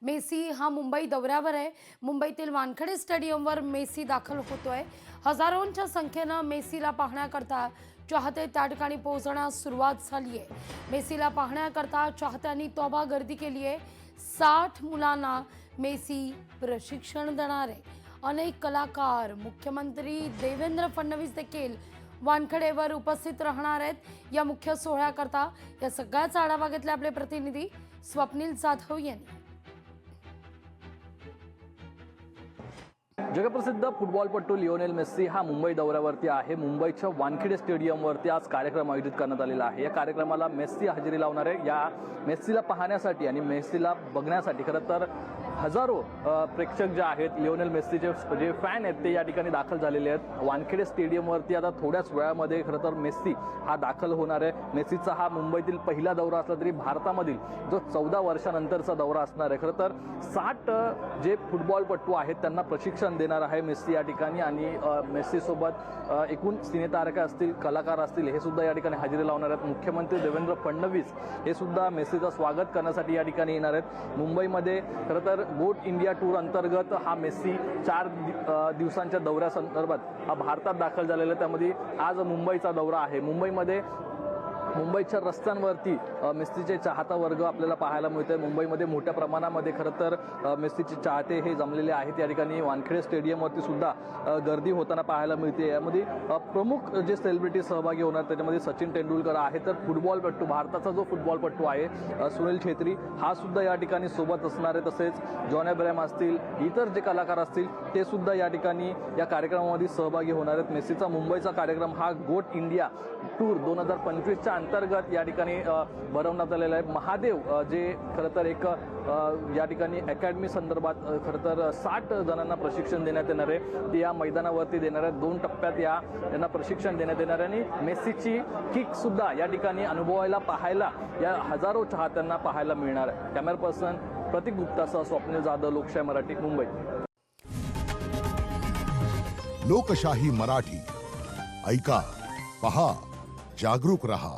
Messi हा मुंबई दौऱ्यावर आहे। मुंबईतील वानखेडे स्टेडियमवर मेसी दाखल होतोय। हजारोंच्या संख्येने मेसीला पाहण्याकरता चाहते त्या ठिकाणी पोहोचण्यास सुरुवात झाली आहे। मेसीला पाहण्याकरता चाहत्यांनी तोबा गर्दी केली आहे। 60 मुलांना मेसी प्रशिक्षण देणार आहे। अनेक कलाकार, मुख्यमंत्री देवेंद्र फडणवीस देखील वानखेडेवर उपस्थित राहणार आहेत। या मुख्य सोहळ्याकरता या सगळ्याचा आढावा घेतला आपले प्रतिनिधी स्वप्नील जाधव यांनी। जगप्रसिद्ध फुटबॉलपटू लिओनेल मेस्सी हा मुंबई दौऱ्यावरती आहे। मुंबईच्या वानखेडे स्टेडियमवरती आज कार्यक्रम आयोजित करण्यात आलेला आहे। या कार्यक्रमाला मेस्सी हजेरी लावणार आहे। या मेस्सीला पाहण्यासाठी आणि मेस्सीला बघण्यासाठी खरं तर हजारो प्रेक्षक जे आहेत, लिओनेल मेस्सीचे जे फॅन आहेत ते या ठिकाणी दाखल झालेले आहेत। वानखेडे स्टेडियमवरती आता थोड्याच वेळामध्ये खरं तर मेस्सी हा दाखल होणार आहे। मेस्सीचा हा मुंबईतील पहिला दौरा असला तरी भारतामधील जो 14 वर्षानंतरचा दौरा असणार आहे। खरं तर 60 जे फुटबॉलपटू आहेत त्यांना प्रशिक्षण देणार आहे मेस्सी या ठिकाणी आणि मेस्सी सोबत एकूण सिनेतारका असतील, कलाकार असतील, हे सुद्धा या ठिकाणी हजेरी लावणार आहेत। मुख्यमंत्री देवेंद्र फडणवीस हे सुद्धा मेस्सीचं स्वागत करण्यासाठी या ठिकाणी येणार आहेत। मुंबईमध्ये खरं तर गोट इंडिया टूर अंतर्गत हा मेस्सी 4 दिवसांच्या दौऱ्यासंदर्भात हा भारतात दाखल झालेला आहे। त्यामध्ये आज मुंबईचा दौरा आहे। मुंबईच्या रस्त्यांवरती मेस्सीचे चाहता वर्ग आपल्याला पाहायला मिळतोय। मुंबईमध्ये मोठ्या प्रमाणामध्ये खरं तर मेस्सीचे चाहते हे जमलेले आहेत। या ठिकाणी वानखेडे स्टेडियमवरती सुद्धा गर्दी होताना पाहायला मिळते। यामध्ये प्रमुख जे सेलिब्रिटी सहभागी होणार त्याच्यामध्ये सचिन तेंडुलकर आहे, तर फुटबॉलपटू, भारताचा जो फुटबॉलपटू आहे सुनील छेत्री हा सुद्धा या ठिकाणी सोबत असणार आहे। तसेच जॉन अब्राहम असतील, इतर जे कलाकार असतील ते सुद्धा या ठिकाणी या कार्यक्रमामध्ये सहभागी होणार आहेत। मेस्सीचा मुंबईचा कार्यक्रम हा गोट इंडिया टूर 2025च्या अंतर्गत या ठिकाणी भरवण्यात आलेला आहे। महादेव जे खरं तर एक या ठिकाणी अकॅडमी संदर्भात खरं तर 60 जणांना प्रशिक्षण देण्यात येणार आहे। ते या मैदानावरती देणार आहेत। 2 टप्प्यात यांना प्रशिक्षण देण्यात येणार आहे आणि मेस्सीची किक सुद्धा या ठिकाणी अनुभवायला, पाहायला या हजारो चाहत्यांना पाहायला मिळणार आहे। कॅमेरा पर्सन प्रतीक गुप्तासह स्वप्नील जाधव, लोकशाही मराठी, मुंबई। लोकशाही मराठी ऐका, पहा, जागरूक रहा।